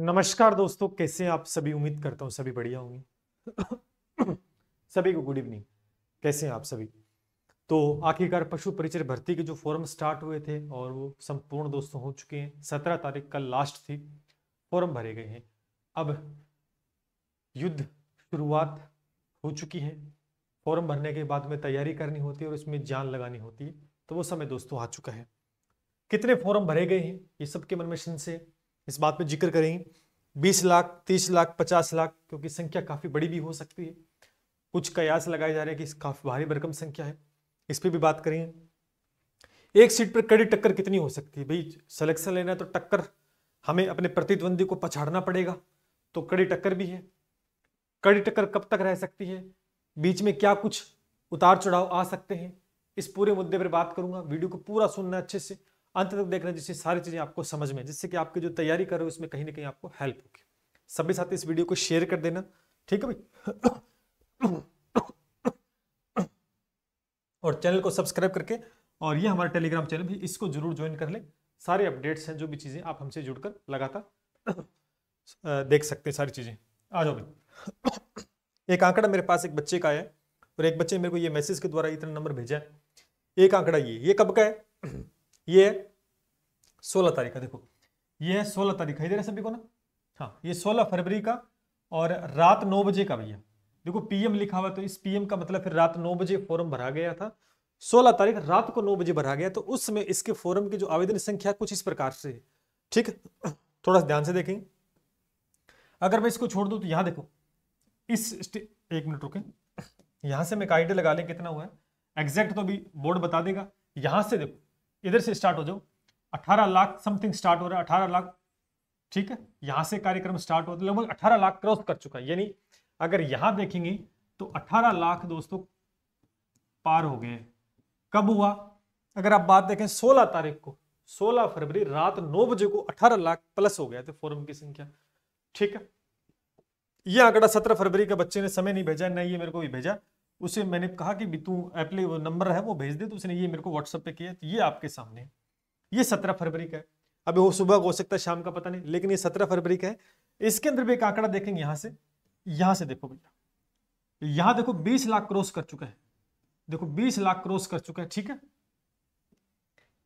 नमस्कार दोस्तों, कैसे हैं आप सभी। उम्मीद करता हूँ सभी बढ़िया होंगे। सभी को गुड इवनिंग। कैसे हैं आप सभी। तो आखिरकार पशु परिचय भर्ती के जो फॉर्म स्टार्ट हुए थे और वो संपूर्ण दोस्तों हो चुके हैं। 17 तारीख कल लास्ट थी, फॉर्म भरे गए हैं। अब युद्ध शुरुआत हो चुकी है। फॉर्म भरने के बाद में तैयारी करनी होती है और उसमें जान लगानी होती है। तो वो समय दोस्तों आ चुका है। कितने फॉर्म भरे गए हैं ये सबके मन में से इस बात पे जिक्र करेंगे। 20 लाख, 30 लाख, 50 लाख, क्योंकि संख्या काफी बड़ी भी हो सकती है। कुछ कयास लगाए जा रहे हैं कि काफी भारी भरकम संख्या है, इस पर भी बात करेंगे। एक सीट पर कड़ी टक्कर कितनी हो सकती है भाई। सिलेक्शन लेना है तो टक्कर, हमें अपने प्रतिद्वंदी को पछाड़ना पड़ेगा, तो कड़ी टक्कर भी है। कड़ी टक्कर कब तक रह सकती है, बीच में क्या कुछ उतार चढ़ाव आ सकते हैं, इस पूरे मुद्दे पर बात करूंगा। वीडियो को पूरा सुनना अच्छे से, अंत तक देखना, जिससे सारी चीजें आपको समझ में, जिससे कि आपकी जो तैयारी कर रहे हो उसमें कहीं ना कहीं आपको हेल्प होगी। सभी साथी इस वीडियो को शेयर कर देना, ठीक है भाई। और चैनल को सब्सक्राइब करके, और ये हमारा टेलीग्राम चैनल भी, इसको जरूर ज्वाइन कर ले। सारे अपडेट्स हैं, जो भी चीजें आप हमसे जुड़कर लगातार देख सकते हैं, सारी चीजें। आ जाओ भाई। एक आंकड़ा मेरे पास एक बच्चे का है, और एक बच्चे ने मेरे को ये मैसेज के द्वारा इतना नंबर भेजा है। एक आंकड़ा ये कब का है, ये है 16 तारीख का। देखो ये है 16 तारीख, है दे सभी को ना। हाँ, ये 16 फरवरी का और रात 9 बजे का भैया। देखो पीएम लिखा हुआ, तो इस पीएम का मतलब फिर रात 9 बजे फॉर्म भरा गया था। 16 तारीख रात को 9 बजे भरा गया, तो उस समय इसके फॉर्म की जो आवेदन संख्या कुछ इस प्रकार से है। ठीक है, थोड़ा ध्यान से देखेंगे। अगर मैं इसको छोड़ दूं तो यहां देखो, एक मिनट रुके, यहां से मैं एक आइडिया लगा लें कितना हुआ है। एग्जैक्ट तो अभी बोर्ड बता देगा। यहां से देखो, इधर से स्टार्ट हो जाओ, 18 लाख समथिंग स्टार्ट हो रहा है, 18 लाख। ठीक है, यहां से कार्यक्रम स्टार्ट होता है, लगभग 18 लाख क्रॉस कर चुका है। यानी अगर यहां देखेंगे तो 18 लाख दोस्तों पार हो गए। कब हुआ, अगर आप बात देखें 16 तारीख को, 16 फरवरी रात 9 बजे को 18 लाख प्लस हो गया था फॉर्म की संख्या। ठीक है, ये आंकड़ा 17 फरवरी का बच्चे ने समय नहीं भेजा, नहीं ये मेरे को भी भेजा। उसे मैंने कहा कि तू एप्ली वो नंबर है वो भेज दे, तो उसने ये मेरे को व्हाट्सएप पे किया। तो ये आपके सामने, ये 17 फरवरी का है। अभी वो सुबह हो सकता है, शाम का पता नहीं, लेकिन ये 17 फरवरी का है। इसके अंदर भी एक आंकड़ा देखेंगे, यहां से देखो भैया, यहां देखो 20 लाख क्रॉस कर चुका है। देखो 20 लाख क्रॉस कर चुका है। ठीक है,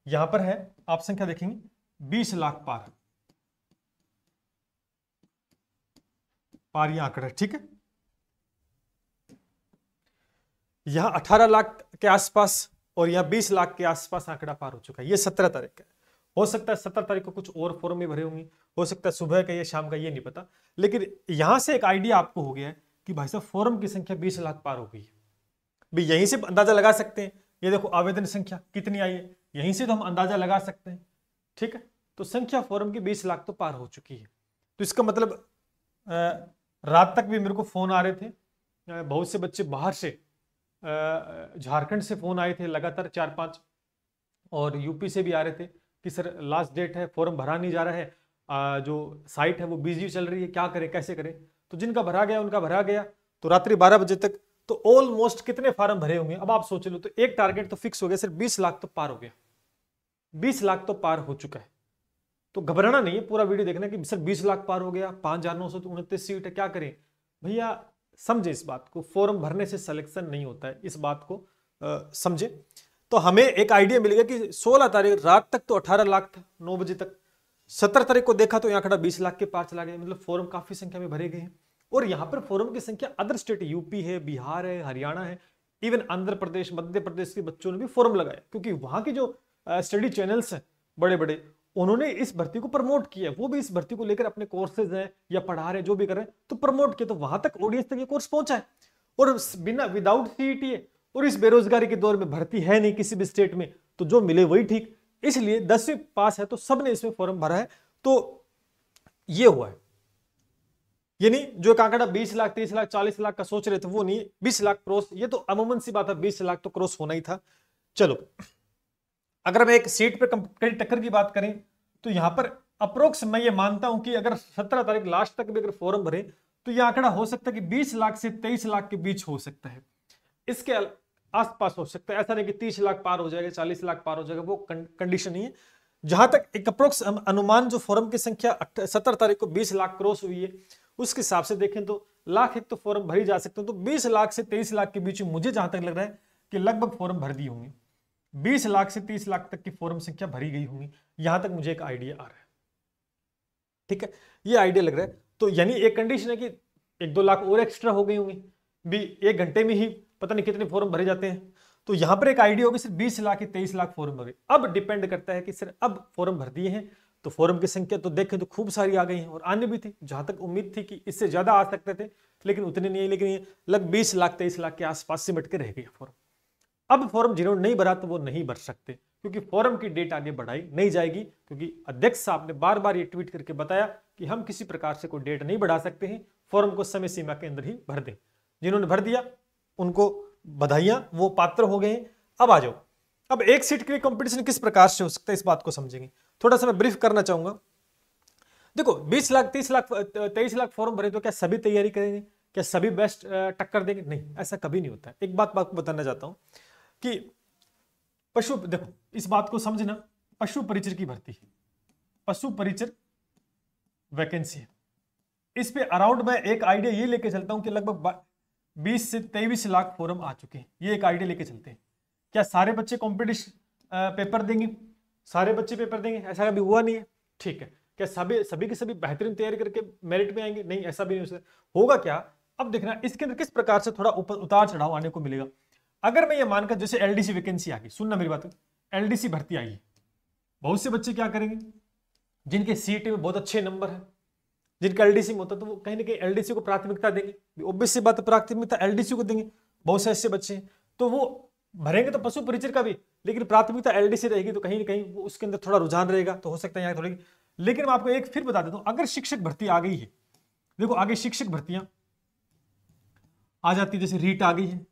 यहां पर है, आप संख्या देखेंगे 20 लाख पार ये आंकड़ा। ठीक है, यहां 18 लाख के आसपास और यहां 20 लाख के आसपास आंकड़ा पार हो चुका है। ये 17 तारीख का है। हो सकता है 17 तारीख को कुछ और फॉर्म में भरे होंगे, हो सकता है सुबह का या शाम का, ये नहीं पता। लेकिन यहां से एक आइडिया आपको हो गया है कि भाई साहब फॉर्म की संख्या 20 लाख पार हो गई है। भी यहीं से अंदाजा लगा सकते हैं। ये देखो आवेदन संख्या कितनी आई है, यहीं से तो हम अंदाजा लगा सकते हैं। ठीक है, तो संख्या फॉर्म की 20 लाख तो पार हो चुकी है। तो इसका मतलब रात तक भी मेरे को फोन आ रहे थे, बहुत से बच्चे बाहर से, झारखंड से फोन आए थे लगातार 4-5, और यूपी से भी आ रहे थे कि सर लास्ट डेट है, फॉर्म भरा नहीं जा रहा है, जो साइट है वो बिजी चल रही है, क्या करें कैसे करें। तो जिनका भरा गया उनका भरा गया, तो रात्रि 12 बजे तक तो ऑलमोस्ट कितने फार्म भरे होंगे, अब आप सोच लो। तो एक टारगेट तो फिक्स हो गया, सिर्फ 20 लाख तो पार हो गया। 20 लाख तो पार हो चुका है। तो घबराना नहीं है, पूरा वीडियो देखना कि सर 20 लाख पार हो गया, 5,929 सीट है, क्या करें भैया। समझे इस बात को, फॉर्म भरने से सिलेक्शन नहीं होता है, इस बात को समझे। तो हमें एक आइडिया मिल गया कि 16 तारीख रात तक तो 18 लाख था 9 बजे तक। 17 तारीख को देखा तो यह आंकड़ा 20 लाख के पार चला गया। मतलब फॉर्म काफी संख्या में भरे गए हैं। और यहां पर फॉर्म की संख्या अदर स्टेट, यूपी है, बिहार है, हरियाणा है, इवन आंध्र प्रदेश, मध्य प्रदेश के बच्चों ने भी फॉर्म लगाया, क्योंकि वहां के जो स्टडी चैनल्स हैं बड़े बड़े, उन्होंने इस भर्ती को प्रमोट किया। वो भी इस भर्ती को लेकर अपने कोर्सेज हैं या पढ़ा रहे, जो भी कर रहे हैं, तो प्रमोट किया। तो वहां तक ऑडियंस तक ये कोर्स पहुंचा है। और बिना विदाउट सीईटी है, और इस बेरोजगारी के दौर में भर्ती है नहीं किसी भी स्टेट में, तो जो मिले वही ठीक। इसलिए 10वीं पास है तो सबने इसमें फॉर्म भरा है। तो ये हुआ है। यानी जो एक आंकड़ा 20 लाख, 30 लाख, 40 लाख का सोच रहे थे, वो नहीं, 20 लाख क्रॉस। ये तो अमूमन सी बात है, 20 लाख तो क्रॉस होना ही था। चलो, अगर मैं एक सीट पर टक्कर की बात करें तो यहां पर अप्रोक्स मैं ये मानता हूं कि अगर 17 तारीख लास्ट तक भी अगर फॉर्म भरे तो यह आंकड़ा हो सकता है कि 20 लाख से 23 लाख के बीच हो सकता है, इसके आसपास हो सकता है। ऐसा नहीं कि 30 लाख पार हो जाएगा, 40 लाख पार हो जाएगा, वो कंडीशन नहीं है। जहां तक एक अप्रोक्स अनुमान जो फॉरम की संख्या 17 तारीख को 20 लाख क्रॉस हुई है, उसके हिसाब से देखें तो लाख एक तो फॉरम भरी जा सकते हैं। तो 20 लाख से 23 लाख के बीच में मुझे जहां तक लग रहा है कि लगभग फॉरम भर दी होंगी। 20 लाख से 30 लाख तक की फॉरम संख्या भरी गई होंगी, यहां तक मुझे एक आइडिया आ रहा है। ठीक है, ये आइडिया लग रहा है। तो यानी एक कंडीशन है कि 1-2 लाख और एक्स्ट्रा हो गई होंगी भी, 1 घंटे में ही पता नहीं कितने फॉर्म भरे जाते हैं। तो यहां पर एक आइडिया होगी सिर्फ 20 लाख या 23 लाख फॉर्म भरे। अब डिपेंड करता है कि सर अब फॉर्म भर दिए हैं तो फॉर्म की संख्या तो देखें तो खूब सारी आ गई है, और आने भी थी, जहां तक उम्मीद थी कि इससे ज्यादा आ सकते थे, लेकिन उतने नहीं है। लेकिन ये लगभग 20 लाख 23 लाख के आसपास सिमट के रह गए फॉर्म। अब फॉर्म जिन्होंने नहीं भरा तो वो नहीं भर सकते, क्योंकि फॉर्म की डेट आगे बढ़ाई नहीं जाएगी, क्योंकि अध्यक्ष साहब ने बार बार ये ट्वीट करके बताया कि हम किसी प्रकार से कोई डेट नहीं बढ़ा सकते हैं, फॉर्म को समय सीमा के अंदर ही भर दें। जिन्होंने भर दिया उनको बधाइयां, वो पात्र हो गए। अब आ जाओ, अब एक सीट के लिए कंपटीशन किस प्रकार से हो सकता है, इस बात को समझेंगे। थोड़ा सा मैं ब्रीफ करना चाहूंगा। देखो 20 लाख 30 लाख 23 लाख फॉर्म भरे तो क्या सभी तैयारी करेंगे, क्या सभी बेस्ट टक्कर देंगे? नहीं, ऐसा कभी नहीं होता है। एक बात आपको बताना चाहता हूं कि पशु, देखो इस बात को समझना, पशु परिचर की भर्ती, पशु परिचर वैकेंसी है, इस पे अराउंड मैं एक आइडिया ये लेके चलता हूं कि लगभग 20 से 23 लाख फॉर्म आ चुके हैं। ये एक आइडिया लेके चलते हैं। क्या सारे बच्चे कॉम्पिटिशन पेपर देंगे? सारे बच्चे पेपर देंगे? ऐसा कभी हुआ नहीं है। ठीक है, क्या सभी के सभी बेहतरीन तैयारी करके मेरिट में आएंगे? नहीं, ऐसा भी नहीं हो सकता। होगा क्या, अब देखना इसके अंदर किस प्रकार से थोड़ा उतार चढ़ाव आने को मिलेगा। अगर मैं ये मानकर, जैसे एलडीसी वैकेंसी आ गई, सुनना मेरी बात, एलडीसी भर्ती आई है, बहुत से बच्चे क्या करेंगे, जिनके सीईटी में बहुत अच्छे नंबर है, जिनका एलडीसी में होता है, तो वो कहीं ना कहीं एलडीसी को प्राथमिकता देंगे। ऑब्वियस सी बात है, प्राथमिकता एलडीसी को देंगे। बहुत से ऐसे बच्चे हैं तो वो भरेंगे तो पशु परिचर का भी, लेकिन प्राथमिकता एलडीसी रहेगी, तो कहीं ना कहीं वो उसके अंदर थोड़ा रुझान रहेगा। तो हो सकता है यहाँ थोड़ी, लेकिन मैं आपको एक फिर बता देता हूं, अगर शिक्षक भर्ती आ गई है, देखो आगे शिक्षक भर्तियां आ जाती है, जैसे रीट आ गई है,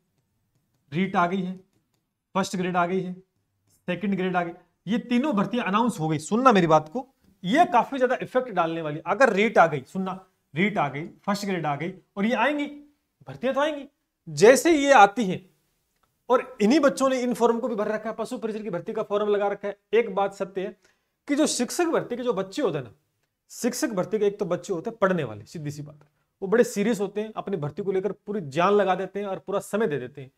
रीट आ गई है, फर्स्ट ग्रेड आ गई है, सेकंड ग्रेड आ गई, ये तीनों भर्तियां अनाउंस हो गई। सुनना मेरी बात को, ये काफी ज्यादा इफेक्ट डालने वाली। अगर रीट आ गई, सुनना, रीट आ गई, फर्स्ट ग्रेड आ गई, और ये आएंगी भर्तियां तो आएंगी। जैसे ये आती है, और इन्हीं बच्चों ने इन फॉर्म को भी भर रखा है, पशु परिचर की भर्ती का फॉर्म लगा रखा है। एक बात सत्य है कि जो शिक्षक भर्ती के जो बच्चे होते हैं ना, शिक्षक भर्ती के एक तो बच्चे होते हैं पढ़ने वाले, सीधी सी बात है, वो बड़े सीरियस होते हैं, अपनी भर्ती को लेकर पूरी जान लगा देते हैं और पूरा समय दे देते हैं।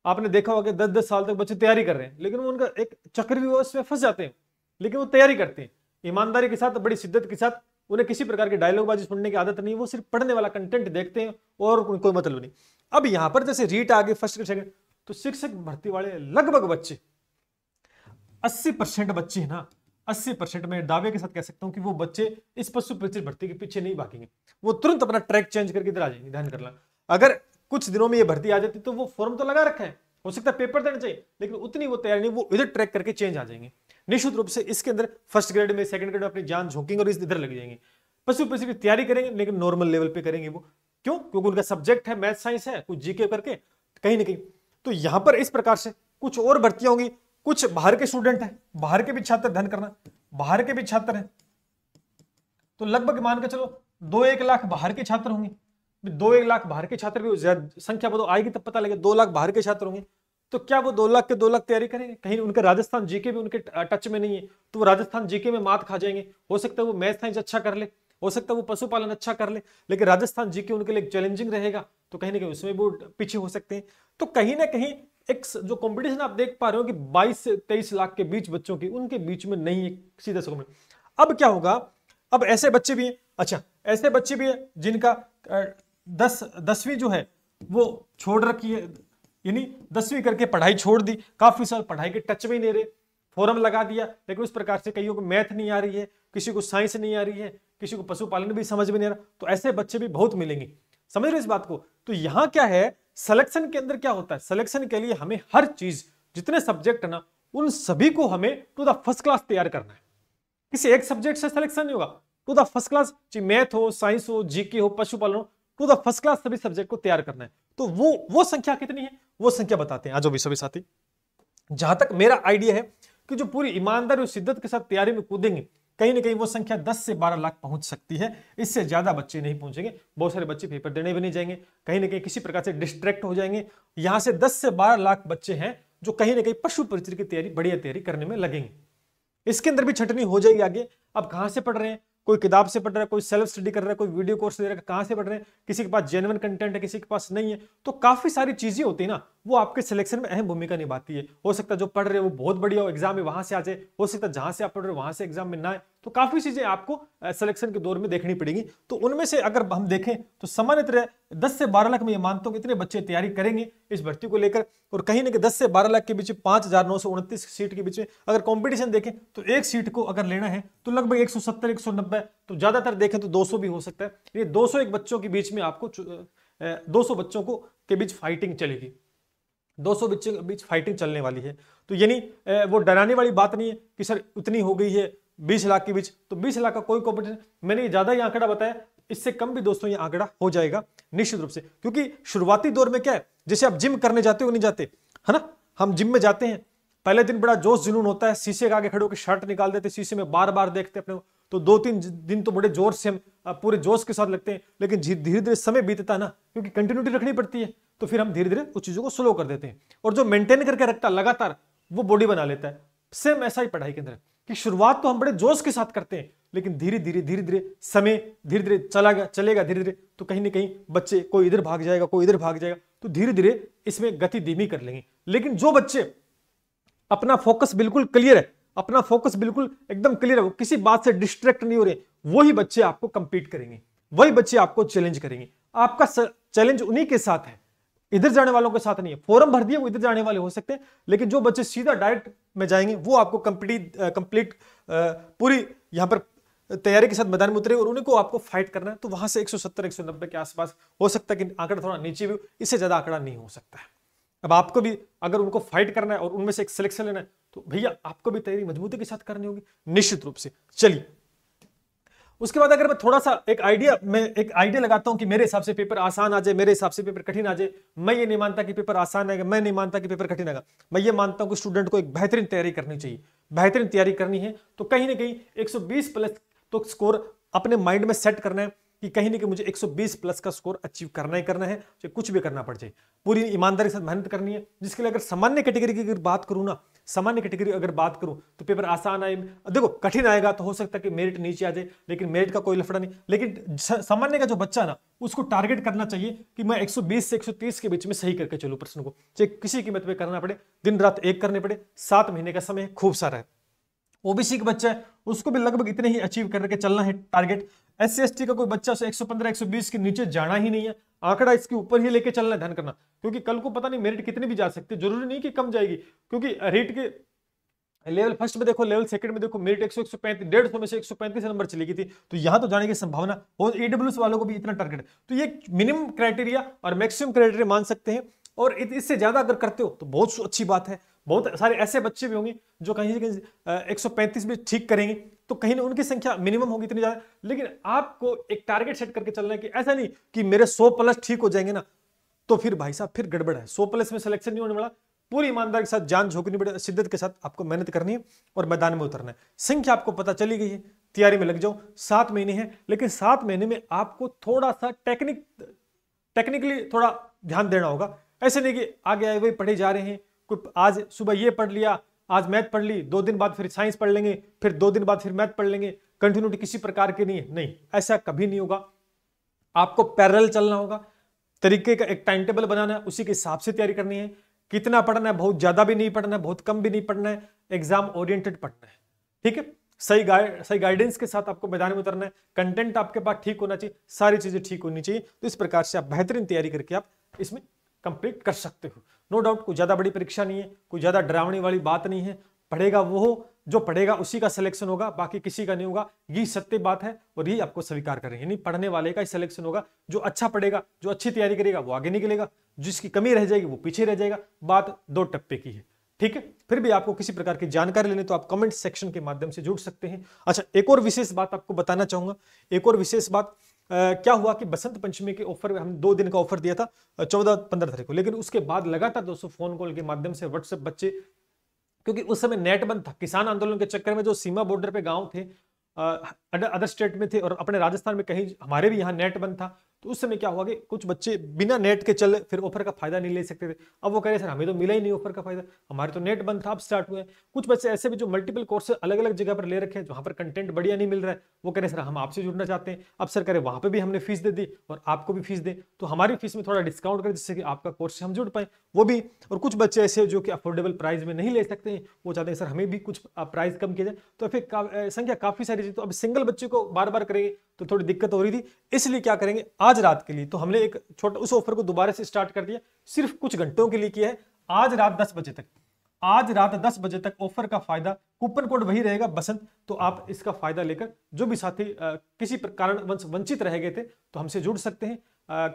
आपने देखा होगा 10-10 साल तक बच्चे तैयारी कर रहे हैं, लेकिन वो उनका एक चक्रव्यूह में फंस जाते हैं, लेकिन वो तैयारी करते हैं ईमानदारी के साथ, बड़ी शिद्दत के साथ। उन्हें किसी प्रकार की डायलॉगबाजी सुनने की आदत नहीं, वो सिर्फ पढ़ने वाला कंटेंट देखते हैं और कोई मतलब नहीं। अब यहां पर जैसे रीट आ गई, फर्स्ट सेकंड, तो शिक्षक भर्ती वाले लगभग बच्चे 80% बच्चे हैं ना, 80% में दावे के साथ कह सकता हूं कि वो बच्चे इस पशु परिचर भर्ती के पीछे नहीं भागेंगे, वो तुरंत अपना ट्रैक चेंज करके इधर आ जाएंगे। ध्यान करना, अगर कुछ दिनों में ये भर्ती आ जाती तो वो फॉर्म तो लगा रखा है, हो सकता है पेपर देना चाहिए, लेकिन उतनी वो तैयारी नहीं, वो इधर ट्रैक करके चेंज आ जाएंगे। निश्चित रूप से इसके अंदर फर्स्ट ग्रेड में, सेकंड ग्रेड में अपनी जान झोंकेंगे और इधर लग जाएंगे। पशु परिचर की तैयारी करेंगे, लेकिन नॉर्मल लेवल पे करेंगे वो। क्यों? क्योंकि उनका सब्जेक्ट है मैथ साइंस है, कुछ जीके करके कहीं ना कहीं। तो यहां पर इस प्रकार से कुछ और भर्तियां होंगी। कुछ बाहर के स्टूडेंट हैं, बाहर के भी छात्र, ध्यान करना, बाहर के भी छात्र हैं, तो लगभग मान के चलो 2-1 लाख बाहर के छात्र होंगे। 2-1 लाख बाहर के छात्र भी, संख्या बहुत आएगी तब पता लगेगा। 2 लाख बाहर के छात्र होंगे, तो क्या वो 2 लाख के 2 लाख तैयारी करेंगे? कहीं उनके राजस्थान जीके भी उनके टच में नहीं है, तो वो राजस्थान जीके में मात खा जाएंगे। हो सकता है वो मैथ साइंस अच्छा कर ले, हो सकता है वो पशुपालन अच्छा कर ले, लेकिन राजस्थान जीके उनके लिए चैलेंजिंग रहेगा, तो कहीं ना कहीं उसमें वो पीछे हो सकते हैं। तो कहीं ना कहीं एक जो कंपटीशन आप देख पा रहे हो कि 22 से 23 लाख के बीच बच्चों की, उनके बीच में नहीं है सीधा सा। अब क्या होगा, अब ऐसे बच्चे भी हैं, अच्छा ऐसे बच्चे भी हैं जिनका 10वीं जो है वो छोड़ रखी है, यानी 10वीं करके पढ़ाई छोड़ दी, काफी साल पढ़ाई के टच में ही नहीं रहे, फॉर्म लगा दिया, लेकिन उस प्रकार से कईयों को मैथ नहीं आ रही है, किसी को साइंस नहीं आ रही है, किसी को पशुपालन भी समझ में नहीं आ रहा। तो ऐसे बच्चे भी बहुत मिलेंगे, समझ रहे इस बात को। तो यहां क्या है, सिलेक्शन के अंदर क्या होता है, सिलेक्शन के लिए हमें हर चीज, जितने सब्जेक्ट है ना, उन सभी को हमें टू द फर्स्ट क्लास तैयार करना है। किसी एक सब्जेक्ट से सिलेक्शन नहीं होगा, टू द फर्स्ट क्लास, चाहे मैथ हो, साइंस हो, जीके हो, पशुपालन हो, टू द फर्स्ट क्लास सभी सब्जेक्ट को तैयार करना है। तो वो संख्या कितनी है, वो संख्या बताते हैं। आज भी सभी साथी, जहां तक मेरा आइडिया है कि जो पूरी ईमानदारी और शिद्दत के साथ तैयारी में कूदेंगे, कहीं ना कहीं वो संख्या 10 से 12 लाख पहुंच सकती है। इससे ज्यादा बच्चे नहीं पहुंचेंगे। बहुत सारे बच्चे पेपर देने भी नहीं जाएंगे, कहीं ना कहीं किसी प्रकार से डिस्ट्रैक्ट हो जाएंगे। यहां से 10 से 12 लाख बच्चे हैं जो कहीं ना कहीं पशु परिचर की तैयारी, बढ़िया तैयारी करने में लगेंगे। इसके अंदर भी छंटनी हो जाएगी आगे। अब कहां से पढ़ रहे हैं, कोई किताब से पढ़ रहा है, कोई सेल्फ स्टडी कर रहा है, कोई वीडियो कोर्स ले रहा है, कहां से पढ़ रहे हैं, किसी के पास जेन्युइन कंटेंट है, किसी के पास नहीं है। तो काफी सारी चीजें होती है ना, वो आपके सिलेक्शन में अहम भूमिका निभाती है। हो सकता है जो पढ़ रहे हो वो बहुत बढ़िया हो, एग्जाम में वहां से आ जाए, हो सकता है जहां से आप पढ़ रहे हो वहां से एग्जाम में ना आए। तो काफी चीजें आपको सिलेक्शन के दौर में देखनी पड़ेगी। तो उनमें से अगर हम देखें तो सामान्यतः 10 से 12 लाख में ये मानता हूं कि इतने बच्चे तैयारी करेंगे इस भर्ती को लेकर। और कहीं ना कहीं 10 से 12 लाख के बीच 5,929 सीट के बीच में अगर कंपटीशन देखें तो एक सीट को अगर लेना है तो लगभग 170 190, तो ज्यादातर देखें तो 200 भी हो सकता है। ये 201 बच्चों के बीच में आपको 200 बच्चों को के बीच फाइटिंग चलेगी, 200 बच्चों के बीच फाइटिंग चलने वाली है। तो यानी वो डराने वाली बात नहीं है कि सर उतनी हो गई है 20 लाख के बीच, तो 20 लाख का कोई कॉम्पिटिशन, मैंने ज्यादा ही आंकड़ा बताया, इससे कम भी दोस्तों ये आंकड़ा हो जाएगा निश्चित रूप से। क्योंकि शुरुआती दौर में क्या है, जैसे आप जिम करने जाते हो नहीं जाते, है ना, हम जिम में जाते हैं, पहले दिन बड़ा जोश जुनून होता है, शीशे के आगे खड़े होकर शर्ट निकाल देते, शीशे में बार बार देखते अपने, तो 2-3 दिन तो बड़े जोर से हम पूरे जोश के साथ लगते हैं। लेकिन धीरे धीरे समय बीतता है ना, क्योंकि कंटिन्यूटी रखनी पड़ती है, तो फिर हम धीरे धीरे उस चीजों को स्लो कर देते हैं। और जो मेंटेन करके रखता लगातार, वो बॉडी बना लेता है। सेम ऐसा ही पढ़ाई के अंदर कि शुरुआत तो हम बड़े जोश के साथ करते हैं, लेकिन धीरे धीरे समय धीरे धीरे चलेगा धीरे धीरे, तो कहीं ना कहीं बच्चे कोई इधर भाग जाएगा, कोई इधर भाग जाएगा, तो धीरे धीरे इसमें गति धीमी कर लेंगे। लेकिन जो बच्चे अपना फोकस बिल्कुल क्लियर है, अपना फोकस बिल्कुल एकदम क्लियर है, वो किसी बात से डिस्ट्रैक्ट नहीं हो रहे, वही बच्चे आपको कंपीट करेंगे, वही बच्चे आपको चैलेंज करेंगे। आपका चैलेंज उन्हीं के साथ है, इधर जाने वालों के साथ नहीं है। फॉर्म भर दिए वो इधर जाने वाले हो सकते हैं, लेकिन जो बच्चे सीधा डायरेक्ट में जाएंगे वो आपको कंप्लीट पूरी यहां पर तैयारी के साथ मैदान में उतरे और उन्हीं को आपको फाइट करना है। तो वहां से 170 190 के आसपास हो सकता है कि आंकड़ा थोड़ा नीचे भी हो, इससे ज्यादा आंकड़ा नहीं हो सकता है। अब आपको भी अगर उनको फाइट करना है और उनमें से एक सिलेक्शन लेना है, तो भैया आपको भी तैयारी मजबूती के साथ करनी होगी निश्चित रूप से। चलिए, उसके बाद अगर मैं थोड़ा सा एक आइडिया लगाता हूं कि मेरे हिसाब से पेपर आसान आ जाए, मेरे हिसाब से पेपर कठिन आ जाए। मैं ये नहीं मानता कि पेपर आसान आएगा, मैं नहीं मानता कि पेपर कठिन आएगा। मैं ये मानता हूं कि स्टूडेंट को एक बेहतरीन तैयारी करनी चाहिए। बेहतरीन तैयारी करनी है तो कहीं ना कहीं 120 प्लस तो स्कोर अपने माइंड में सेट करना है कि कहीं ना कहीं मुझे 120 प्लस का स्कोर अचीव करना ही करना है, चाहे कुछ भी करना पड़ जाए। पूरी ईमानदारी के साथ मेहनत करनी है, जिसके लिए अगर सामान्य कैटेगरी की अगर बात करूं ना, सामान्य कैटेगरी अगर बात करूं तो पेपर आसान आए, देखो कठिन आएगा तो हो सकता है कि मेरिट नीचे आ जाए, लेकिन मेरिट का कोई लफड़ा नहीं। लेकिन सामान्य का जो बच्चा ना, उसको टारगेट करना चाहिए कि मैं 120 से 130 के बीच में सही करके चलूं प्रश्न को, चाहे किसी कीमत पे करना पड़े, दिन रात एक करने पड़े। 7 महीने का समय खूब सारा है। ओबीसी का बच्चा है, उसको भी लगभग इतने ही अचीव करके चलना है टारगेट। SC ST का कोई बच्चा 115 120 के नीचे जाना ही नहीं है, आंकड़ा इसके ऊपर ही लेके चलना है, ध्यान करना। क्योंकि कल को पता नहीं मेरिट कितनी भी जा सकती है, जरूरी नहीं कि कम जाएगी। क्योंकि रेट के लेवल फर्स्ट में देखो, लेवल सेकंड में देखो, मेरिट 100 135 150 में से 135 नंबर चली गई थी, तो यहां तो जाने की संभावना। और ईडब्ल्यूएस वालों को भी इतना टारगेट है, तो ये मिनिमम क्राइटेरिया और मैक्सिमम क्राइटेरिया मान सकते हैं। और इससे ज्यादा अगर करते हो तो बहुत अच्छी बात है। बहुत सारे ऐसे बच्चे भी होंगे जो कहीं से कहीं 135 भी ठीक करेंगे, तो कहीं ना उनकी संख्या मिनिमम होगी इतनी ज्यादा। लेकिन आपको एक टारगेट सेट करके चलना है कि ऐसा नहीं कि मेरे 100 प्लस ठीक हो जाएंगे ना, तो फिर भाई साहब फिर गड़बड़ है। 100 प्लस में सिलेक्शन नहीं होने वाला। पूरी ईमानदारी के साथ, जान झोंकनी पड़े, शिद्दत के साथ आपको मेहनत करनी है और मैदान में उतरना है। संख्या आपको पता चली गई है, तैयारी में लग जाओ। 7 महीने हैं, लेकिन 7 महीने में आपको थोड़ा सा टेक्निकली थोड़ा ध्यान देना होगा। ऐसे नहीं कि आगे आए वही पढ़े जा रहे हैं, कोई आज सुबह ये पढ़ लिया, आज मैथ पढ़ ली, 2 दिन बाद फिर साइंस पढ़ लेंगे, फिर 2 दिन बाद फिर मैथ पढ़ लेंगे। कंटिन्यूटी किसी प्रकार की नहीं है, नहीं, ऐसा कभी नहीं होगा। आपको पैरेलल चलना होगा, तरीके का एक टाइम टेबल बनाना है, उसी के हिसाब से तैयारी करनी है। कितना पढ़ना है, बहुत ज्यादा भी नहीं पढ़ना है, बहुत कम भी नहीं पढ़ना है, एग्जाम ओरिएंटेड पढ़ना है। ठीक है, सही गाइडेंस के साथ आपको मैदान में उतरना है। कंटेंट आपके पास ठीक होना चाहिए, सारी चीजें ठीक होनी चाहिए। तो इस प्रकार से आप बेहतरीन तैयारी करके आप इसमें कंप्लीट कर सकते हो। नो डाउट, कोई ज्यादा बड़ी परीक्षा नहीं है, कोई ज्यादा डरावनी वाली बात नहीं है। पढ़ेगा वो जो पढ़ेगा उसी का सिलेक्शन होगा, बाकी किसी का नहीं होगा। ये सत्य बात है और ये आपको स्वीकार करें, यानी पढ़ने वाले का ही सिलेक्शन होगा। जो अच्छा पढ़ेगा, जो अच्छी तैयारी करेगा वो आगे निकलेगा, जिसकी कमी रह जाएगी वो पीछे रह जाएगा। बात 2 टप्पे की है। ठीक है, फिर भी आपको किसी प्रकार की जानकारी लेनी तो आप कमेंट सेक्शन के माध्यम से जुड़ सकते हैं। अच्छा, एक और विशेष बात आपको बताना चाहूंगा। एक और विशेष बात क्या हुआ कि बसंत पंचमी के ऑफर हम 2 दिन का ऑफर दिया था 14-15 तारीख को, लेकिन उसके बाद लगातार दोस्तों फोन कॉल के माध्यम से व्हाट्सएप बच्चे, क्योंकि उस समय नेट बंद था, किसान आंदोलन के चक्कर में जो सीमा बॉर्डर पे गांव थे, अदर स्टेट में थे और अपने राजस्थान में कहीं, हमारे भी यहाँ नेट बंद था, तो उस समय क्या हुआ कि कुछ बच्चे बिना नेट के चल फिर ऑफर का फायदा नहीं ले सकते थे। अब वो कह रहे सर हमें तो मिला ही नहीं ऑफर का फायदा, हमारे तो नेट बंद था, अब स्टार्ट हुए हैं। कुछ बच्चे ऐसे भी जो मल्टीपल कोर्स अलग अलग जगह पर ले रखे हैं, जहां पर कंटेंट बढ़िया नहीं मिल रहा है, वो कह रहे सर हम आपसे जुड़ना चाहते हैं। अब सर कह रहे वहां पर भी हमने फीस दे दी और आपको भी फीस दें, तो हमारी फीस में थोड़ा डिस्काउंट करें जिससे कि आपका कोर्स से हम जुड़ पाए, वो भी। और कुछ बच्चे ऐसे जो कि अफोर्डेबल प्राइस में नहीं ले सकते हैं, वो चाहते हैं सर हमें भी कुछ प्राइस कम किया जाए। तो फिर संख्या काफी सारी थी। तो अब सिंगल बच्चे को बार बार करेंगे तो थोड़ी दिक्कत हो रही थी, इसलिए क्या करेंगे आज रात के लिए तो हमने एक छोटा उस ऑफर को दोबारा से स्टार्ट कर दिया, सिर्फ कुछ घंटों के लिए किया है। आज रात 10 बजे तक, आज रात 10 बजे तक ऑफर का फायदा, कूपन कोड वही रहेगा बसंत, तो आप इसका फायदा लेकर जो भी साथी किसी कारण वंचित रह गए थे तो हमसे जुड़ सकते हैं।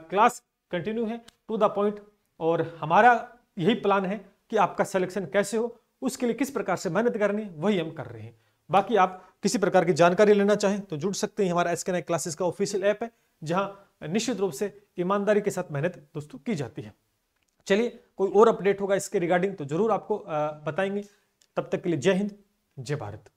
क्लास कंटिन्यू है, टू द पॉइंट, और हमारा यही प्लान है कि आपका सिलेक्शन कैसे हो, उसके लिए किस प्रकार से मेहनत करनी है वही हम कर रहे हैं। बाकी आप किसी प्रकार की जानकारी लेना चाहें तो जुड़ सकते हैं। हमारा SK9 क्लासेस का ऑफिशियल ऐप है जहां निश्चित रूप से ईमानदारी के साथ मेहनत दोस्तों की जाती है। चलिए कोई और अपडेट होगा इसके रिगार्डिंग तो जरूर आपको बताएंगे। तब तक के लिए जय हिंद, जय भारत।